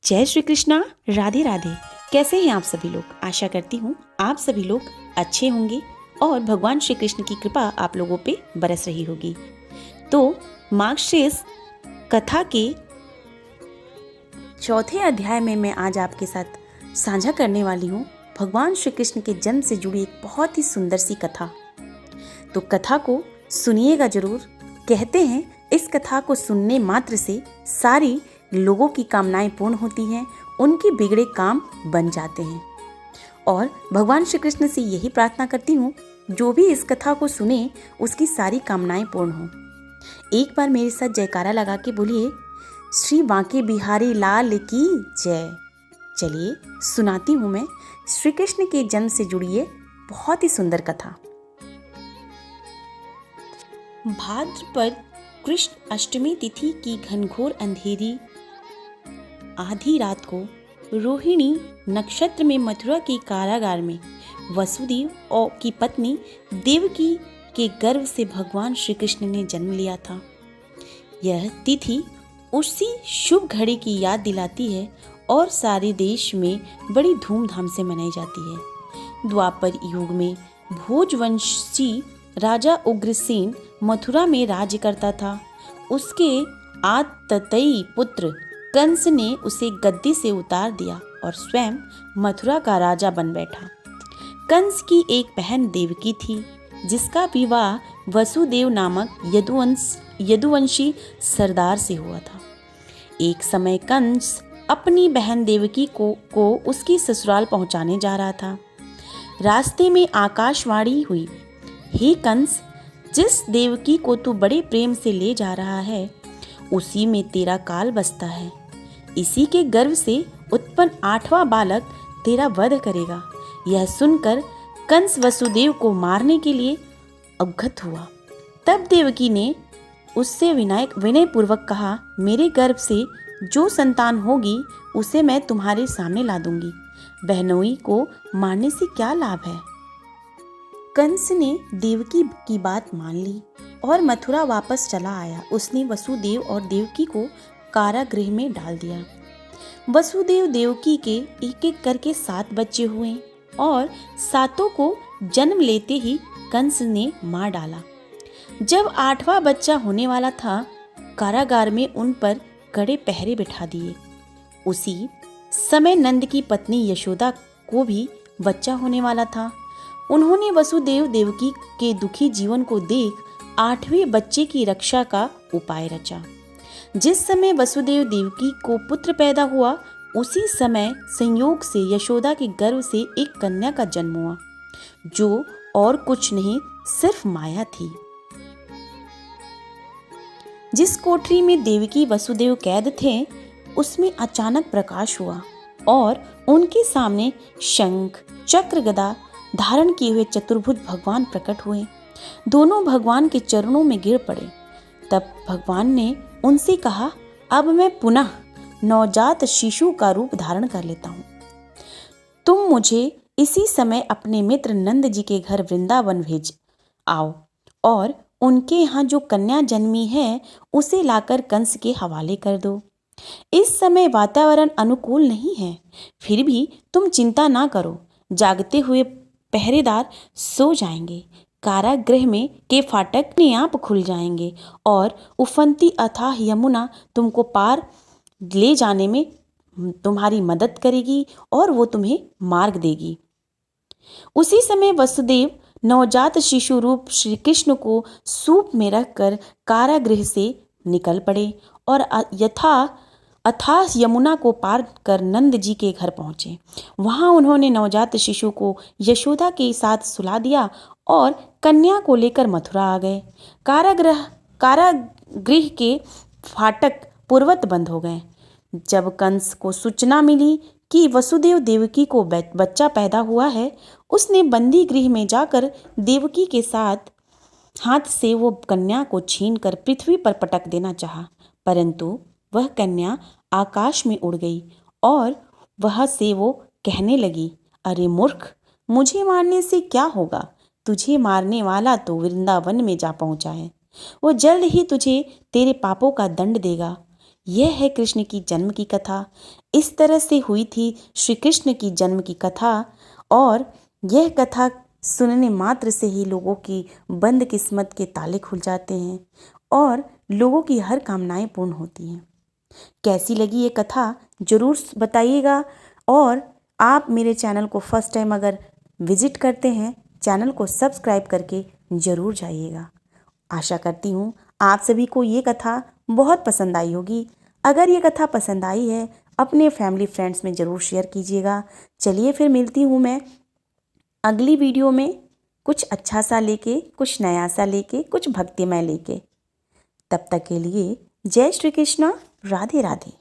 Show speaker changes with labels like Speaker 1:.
Speaker 1: जय श्री कृष्णा। राधे राधे। कैसे हैं आप सभी लोग? आशा करती हूँ आप सभी लोग अच्छे होंगे और भगवान श्री कृष्ण की कृपा आप लोगों पे बरस रही होगी। तो मार्गशीर्ष कथा के चौथे अध्याय में मैं आज आपके साथ साझा करने वाली हूँ भगवान श्री कृष्ण के जन्म से जुड़ी एक बहुत ही सुंदर सी कथा। तो कथा को सुनिएगा जरूर। कहते हैं इस कथा को सुनने मात्र से सारी लोगों की कामनाएं पूर्ण होती हैं, उनके बिगड़े काम बन जाते हैं। और भगवान श्री कृष्ण से यही प्रार्थना करती हूँ जो भी इस कथा को सुने उसकी सारी कामनाएं पूर्ण हो। एक बार मेरे साथ जयकारा लगा के बोलिए, श्री बांके बिहारी लाल की जय। चलिए सुनाती हूँ मैं श्री कृष्ण के जन्म से जुड़ी ये बहुत ही सुंदर कथा। भाद्रपद कृष्ण अष्टमी तिथि की घनघोर अंधेरी आधी रात को रोहिणी नक्षत्र में मथुरा के कारागार में वसुदेव और की पत्नी देवकी के गर्भ से भगवान श्री कृष्ण ने जन्म लिया था। यह तिथि उसी शुभ घड़ी की याद दिलाती है और सारे देश में बड़ी धूमधाम से मनाई जाती है। द्वापर युग में भोजवंशी राजा उग्रसेन मथुरा में राज्य करता था। उसके आततेय पुत्र कंस ने उसे गद्दी से उतार दिया और स्वयं मथुरा का राजा बन बैठा। कंस की एक बहन देवकी थी जिसका विवाह वसुदेव नामक यदुवंशी सरदार से हुआ था। एक समय कंस अपनी बहन देवकी को उसकी ससुराल पहुंचाने जा रहा था। रास्ते में आकाशवाणी हुई, हे कंस, जिस देवकी को तू बड़े प्रेम से ले जा रहा है उसी में तेरा काल बसता है। इसी के गर्भ से उत्पन्न 8वां बालक तेरा वध करेगा। यह सुनकर कंस वसुदेव को मारने के लिए अवगत हुआ। तब देवकी ने उससे विनय पूर्वक कहा, मेरे गर्भ से जो संतान होगी उसे मैं तुम्हारे सामने ला दूंगी। बहनोई को मारने से क्या लाभ है? कंस ने देवकी की बात मान ली और मथुरा वापस चला आया। उसने वसुदेव और देवकी को कारागृह में डाल दिया। वसुदेव देवकी के एक एक करके 7 बच्चे हुए और 7 को जन्म लेते ही कंस ने मार डाला। जब 8वां बच्चा होने वाला था, कारागार में उन पर कड़े पहरे बिठा दिए। उसी समय नंद की पत्नी यशोदा को भी बच्चा होने वाला था। उन्होंने वसुदेव देवकी के दुखी जीवन को देख 8वें बच्चे की रक्षा का उपाय रचा। जिस समय वसुदेव देवकी को पुत्र पैदा हुआ उसी समय संयोग से यशोदा के गर्भ से एक कन्या का जन्म हुआ जो और कुछ नहीं सिर्फ माया थी। जिस कोठरी में देवकी वसुदेव कैद थे उसमें अचानक प्रकाश हुआ और उनके सामने शंख चक्र गदा धारण किए हुए चतुर्भुज भगवान प्रकट हुए। दोनों भगवान के चरणों में गिर पड़े। तब भगवान ने उनसे कहा, अब मैं पुनः नवजात शिशु का रूप धारण कर लेता हूँ। तुम मुझे इसी समय अपने मित्र नंद जी के घर वृंदावन भेज आओ और उनके यहाँ जो कन्या जन्मी है उसे लाकर कंस के हवाले कर दो। इस समय वातावरण अनुकूल नहीं है, फिर भी तुम चिंता ना करो। जागते हुए पहरेदार सो जाएंगे। कारागृह में के फाटक अपने आप खुल जाएंगे और उफनती अथाह यमुना तुमको पार ले जाने में तुम्हारी मदद करेगी और वो तुम्हें मार्ग देगी। उसी समय वसुदेव नवजात शिशु रूप श्री कृष्ण को सूप में रखकर कारागृह से निकल पड़े और अथाह यमुना को पार कर नंद जी के घर पहुंचे। वहां उन्होंने नवजात शिशु को यशोदा के साथ सुला दिया और कन्या को लेकर मथुरा आ गए। कारागृह के फाटक पूर्वत बंद हो गए। जब कंस को सूचना मिली कि वसुदेव देवकी को बच्चा पैदा हुआ है, उसने बंदी गृह में जाकर देवकी के साथ हाथ से वो कन्या को छीनकर पृथ्वी पर पटक देना चाहा, परंतु वह कन्या आकाश में उड़ गई और वह से वो कहने लगी, अरे मूर्ख, मुझे मारने से क्या होगा? तुझे मारने वाला तो वृंदावन में जा पहुंचा है। वो जल्द ही तुझे तेरे पापों का दंड देगा। यह है कृष्ण की जन्म की कथा। इस तरह से हुई थी श्री कृष्ण की जन्म की कथा, और यह कथा सुनने मात्र से ही लोगों की बंद किस्मत के ताले खुल जाते हैं और लोगों की हर कामनाएं पूर्ण होती हैं। कैसी लगी ये कथा ज़रूर बताइएगा, और आप मेरे चैनल को फर्स्ट टाइम अगर विजिट करते हैं, चैनल को सब्सक्राइब करके ज़रूर जाइएगा। आशा करती हूँ आप सभी को ये कथा बहुत पसंद आई होगी। अगर ये कथा पसंद आई है, अपने फैमिली फ्रेंड्स में ज़रूर शेयर कीजिएगा। चलिए फिर मिलती हूँ मैं अगली वीडियो में, कुछ अच्छा सा लेके, कुछ नया सा लेके, कुछ भक्तिमय लेके। तब तक के लिए जय श्री कृष्णा, राधे राधे।